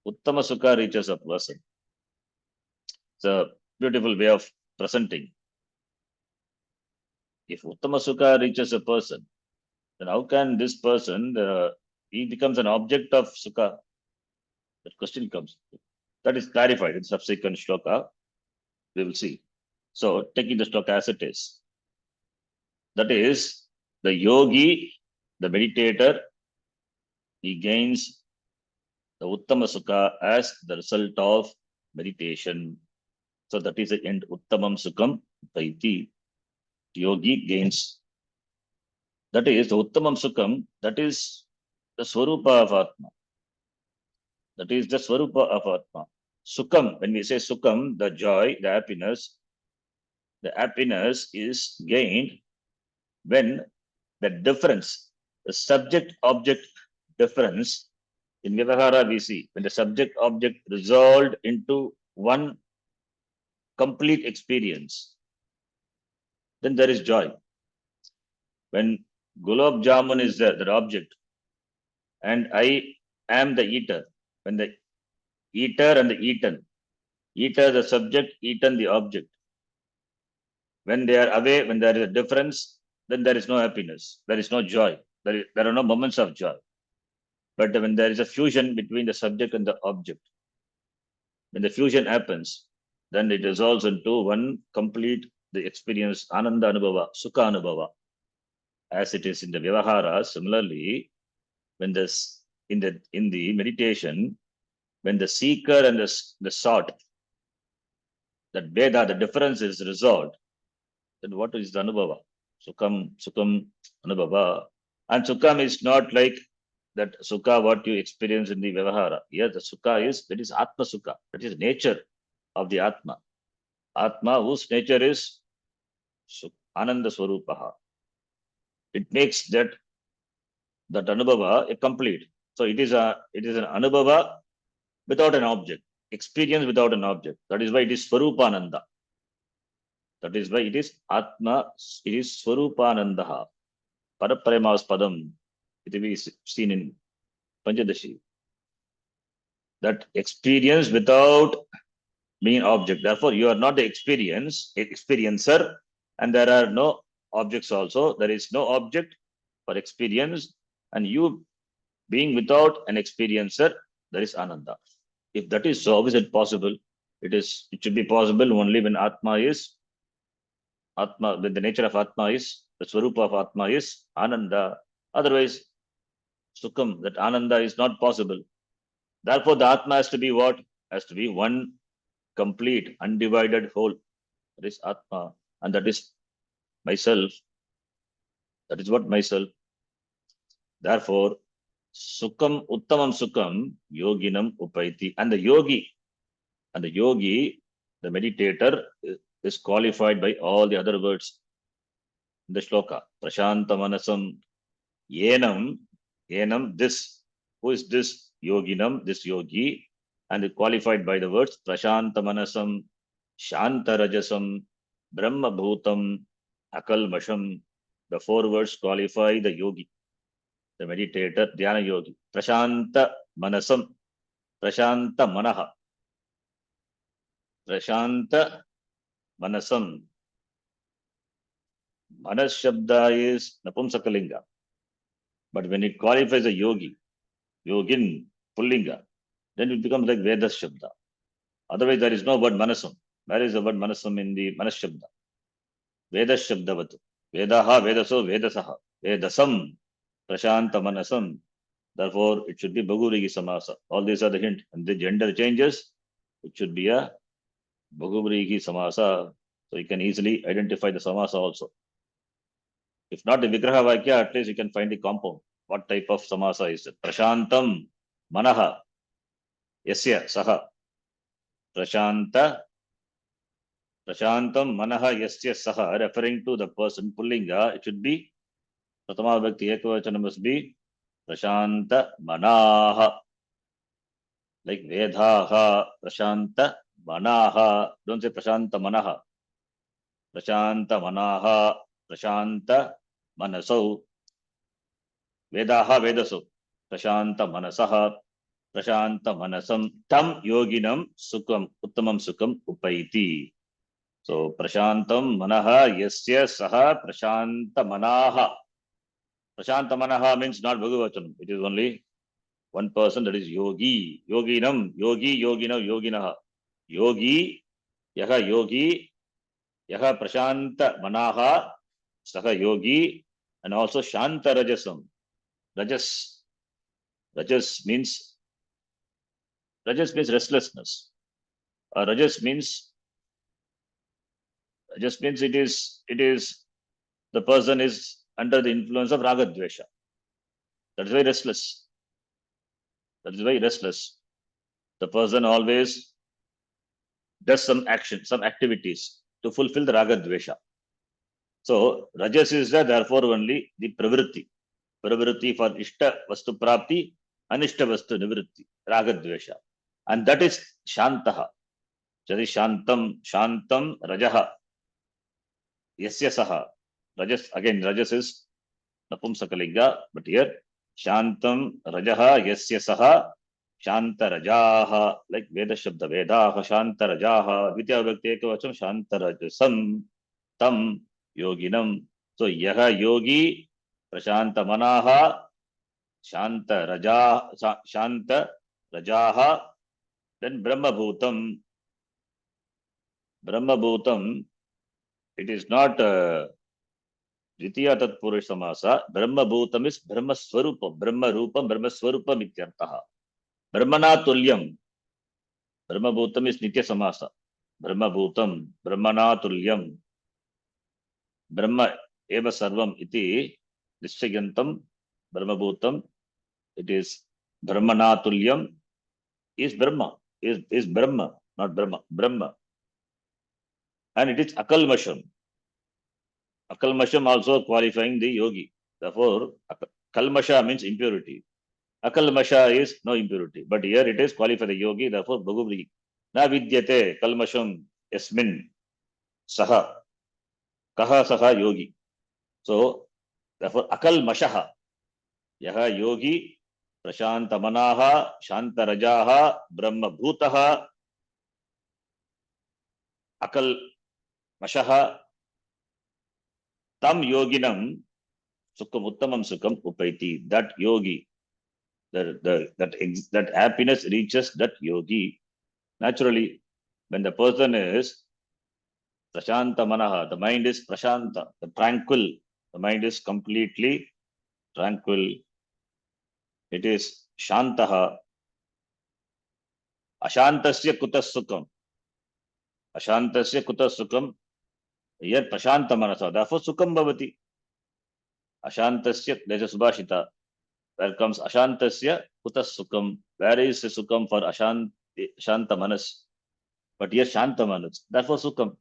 Uttama Sukha reaches a person. It's a beautiful way of presenting. If Uttama Sukha reaches a person, then how can this person, he becomes an object of Sukha? That question comes. That is clarified in subsequent shloka. We will see. So, taking the shloka as it is. That is, the yogi, the meditator, he gains the Uttama Sukha as the result of meditation. So that is the end. Uttamam Sukham Paiti. Yogi gains. That is the Uttamam Sukham. That is the Swarupa of Atma. That is the Swarupa of Atma. Sukham, when we say Sukham, the joy, the happiness is gained when the difference, the subject-object difference, in Vyavahara we see, when the subject-object resolved into one complete experience, then there is joy. When Gulab Jamun is there, that object, and I am the eater, when the eater and the eaten, eater the subject, eaten the object, when they are away, when there is a difference, then there is no happiness, there is no joy, there are no moments of joy. But when there is a fusion between the subject and the object, when the fusion happens, then it resolves into one complete the experience, Ananda Anubhava, Sukha Anubhava, as it is in the Vyavahara. Similarly, when this in the meditation, when the seeker and the sought, that Veda, the difference is resolved, then what is the Anubhava? Sukham Anubhava. And Sukham is not like that Sukha what you experience in the Vyavahara. Here the Sukha is, that is Atma Sukha, that is nature of the Atma. Atma, whose nature is Ananda Swarupaha. It makes that Anubhava a complete. So it is an Anubhava without an object, experience without an object. That is why it is Swarupananda. That is why it is Atma, it is Swarupanandaha. Paraparama's Padam. It will be seen in Panchadashi. That experience without being object. Therefore, you are not the experiencer, and there are no objects also. There is no object for experience, and you being without an experiencer, there is Ananda. If that is so, how is it possible? It should be possible only when Atma, when the nature of Atma is, the Swarupa of Atma is Ananda. Otherwise, Sukham, that Ananda is not possible. Therefore, the Atma has to be what? Has to be one complete, undivided whole. That is Atma, and that is myself. That is what myself. Therefore, Sukham, Uttamam Sukham, Yoginam Upaiti. And the yogi, the meditator, is qualified by all the other words in the shloka. Prashanta Manasam, Yenam, this. Who is this? Yoginam, this yogi. And qualified by the words Prashanta Manasam, Shanta Rajasam, Brahma Bhutam, Akalmasham. The 4 words qualify the yogi, the meditator, Dhyana yogi. Prashanta Manasam, Prashanta Manaha, Prashanta Manasam. Manas Shabda is Napumsakalinga. But when it qualifies a yogi, Yogin, Pullinga, then it becomes like Vedas Shabda. Otherwise, there is no word Manasam. Where is the word Manasam in the Manas Shabda? Vedas Shabdavatu. Vedaha, Vedaso, Vedasaha. Vedasam, Prashanta Manasam. Therefore, it should be Bhagurigi Samasa. All these are the hint. And the gender changes, it should be a Bhagurigi Samasa. So you can easily identify the Samasa also. If not the Vigraha Vakya, at least you can find the compound. What type of Samasa is it? Prashantam Manaha. Yasya Saha. Prashantam Manaha Yasya Saha. Referring to the person Pullinga, it should be Pratama Bhakti Ekavachana must be Prashanta Manaha. Like Vedaha, Prashanta Manaha. Don't say Prashanta Manaha. Prashanta Manaha, Prashanta Manasau. Vedaha, Vedasu. Prashanta Manasaha, Prashanta Manasam. Tam Yoginam Sukham, Uttamam Sukham Upaiti. So Prashantam Manaha Yasya Saha Prashanta Manaha. Prashanta Manaha means not Bhagavachanam. It is only one person, that is Yogi. Yoginam, Yogi, Yoginam, Yoginaha. Yogi, Yaha Yogi, Yaha Prashanta Manaha, Saha Yogi, and also Shanta Rajasam. Rajas means restlessness. Rajas means it is the person is under the influence of Raga Dvesha. That is very restless. The person always does some action, some activities to fulfill the Raga Dvesha. So Rajas is therefore only the pravritti. Pravritti for Ishta Vastu Prapti, Anishta Vastu Nivritti, Raga Dvesha. And that is Shantaha. That is Shantam Rajaha. Yasya Saha. Rajas is Napumsakalinga, but here Shantam Rajaha Yasya Saha Shanta Rajaha, like Veda Shabda Vedaha Shanta Rajaha, Vidya Bhakti Ekavacham Shanta Rajasam Tam Yoginam. So Yaha Yogi Prashanta Manaha Shanta Rajaha, then Brahma Bhutam, it is not Dvitiya Tatpurish Samasa. Brahma Bhutam is Brahma Swarupa, Brahma Rupam, Brahma Swarupa Mityartaha. Brahmana Tulyam. Brahma Bhutam is Nitya Samasa. Brahma Bhutam, Brahmana Tulyam. Brahma Eva Sarvam iti Nishchayantam, Brahma Bhutam. It is Brahmana Tulyam is Brahma, is Brahma, not Brahma, Brahma. And it is Akalmasham. Akalmasham also qualifying the yogi. Therefore, Kalmasha means impurity. Akalmasha is no impurity. But here it is qualified the yogi, therefore Bhagavri. Na vidyate kalmasham yasmin saha. Kaha saha yogi. So, therefore Akalmashaha. Yaha yogi, Prashanta Manaha, Shanta Rajaha, Brahma Bhutaha, Akal Mashaha, Tam Yoginam, Sukham Uttamam Sukham Upaiti. That yogi, that happiness reaches that yogi. Naturally, when the person is Prashanta Manaha, the mind is Prashanta, the tranquil, the mind is completely tranquil. It is Shantaha. Ashantasya Kutas Sukham. Ashantasya Kutas Sukham. Here Prashanta Manasa. Therefore Sukham Bhavati. Ashantasya, there's a Subhashita. There comes Ashantasya Kutas Sukham. Where is the Sukham for Shanta Manas? But here Shanta Manas. Therefore Sukham.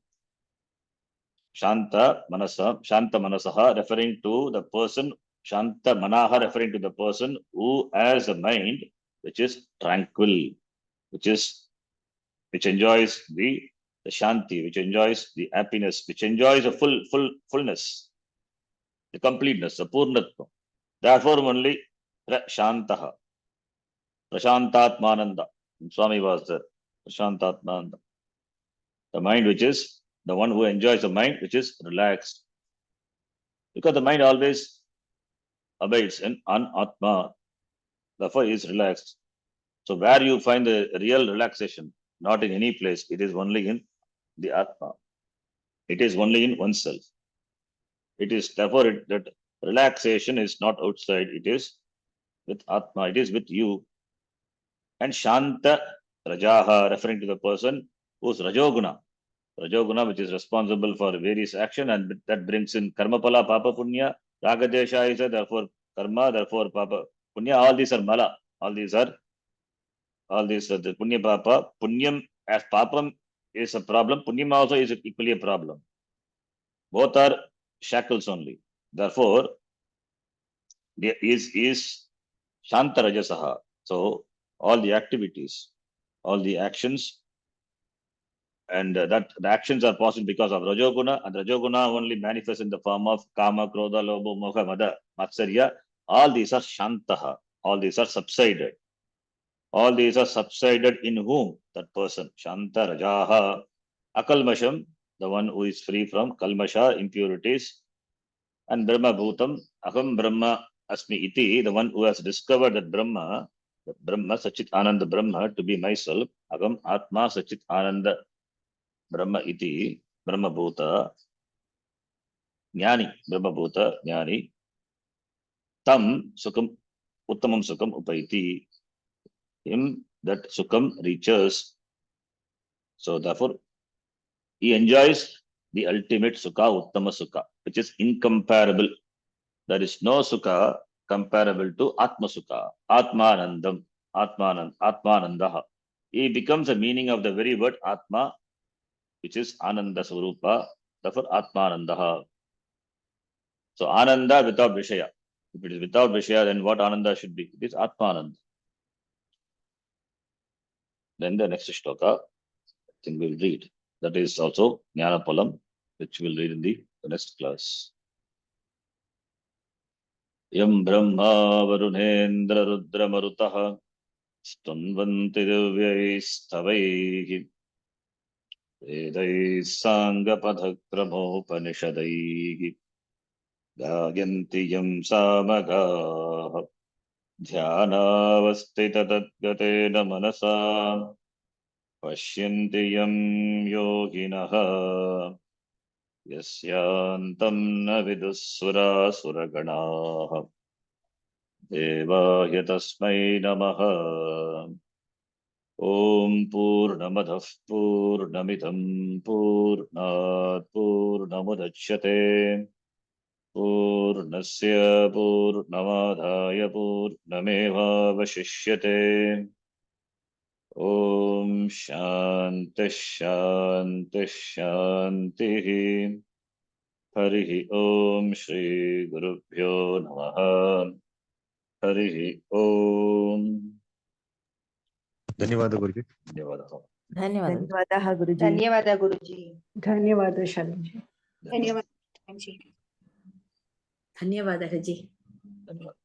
Shanta Manasaha referring to the person, Shanta Manaha referring to the person who has a mind which is tranquil, which enjoys the Shanti, which enjoys the happiness, which enjoys a fullness, the completeness, the Purnatva. Therefore only Shantaha, Prashantatmananda. Swami was there. Prashantatmananda. The mind which is the one who enjoys the mind which is relaxed. Because the mind always abides in Anatma. Therefore he is relaxed. So where you find the real relaxation? Not in any place. It is only in the Atma. It is only in oneself. It is therefore that relaxation is not outside. It is with Atma. It is with you. And Shanta Rajaha, referring to the person who's Rajoguna. Rajoguna, which is responsible for various action, and that brings in Karmapala, Papa Punya. Ragadesha is therefore Karma, therefore Papa Punya. All these are Mala. All these are the Punya Papa. Punyam as Papam is a problem. Punyam also is equally a problem. Both are shackles only. Therefore, there is Shanta Rajasaha. So all the activities, all the actions, and that the actions are possible because of Rajoguna, and Rajoguna only manifests in the form of Kama, Krodha, Lobha, Moha, Mada, Matsarya. All these are Shantaha. All these are subsided. All these are subsided in whom? That person. Shanta Rajaha. Akalmasham, the one who is free from Kalmasha, impurities. And Brahma Bhutam, Aham Brahma Asmi Iti, the one who has discovered that Brahma, Sachit Ananda Brahma, to be myself. Aham Atma Sachit Ananda Brahma Iti, Brahma Bhuta, Jnani, Brahma Bhuta, Jnani, Tam Sukam, Uttamam Sukam Upaiti, him that Sukam reaches. So therefore, he enjoys the ultimate Sukha, Uttama Sukha, which is incomparable. There is no Sukha comparable to Atma Sukha, Atmanandam, Atmanandaha. He becomes the meaning of the very word Atma, which is Ananda Swarupa, therefore Atmanandaha. So Ananda without Vishaya. If it is without Vishaya, then what Ananda should be? It is Atmananda. Then the next shloka, I think we'll read. That is also Jnanapalam, which we'll read in the next class. Yam Brahma Varunendra Rudra Marutaha Stunvanti Divyai Stavaihi Vedai Sangapadhakramopanishadaihi Gayanti Yam Samagaha Dhyanavastita Tadgatena Manasa Pashyanti Yam Yoginaha Yasyantam na vidusura suraganaha Devaya tasmai namaha. Om Purnamadav Purnamidam Purnat Purnamudachyate Purnasya Purnamadhaya Purnameva Vashishyate. Om Shanti Shanti Shanti. Harihi Om Shri Gurubhyo Namaha. Harihi Om. ಧನ್ಯವಾದ ಗುರುಜಿ. ಧನ್ಯವಾದಗಳು. ಧನ್ಯವಾದ. ಧನ್ಯವಾದ ಗುರುಜಿ. ಧನ್ಯವಾದ ಗುರುಜಿ. ಧನ್ಯವಾದ ಶಾಲೆಜಿ. ಧನ್ಯವಾದ. ಧನ್ಯವಾದ ಅಜ್ಜಿ. ಧನ್ಯವಾದ.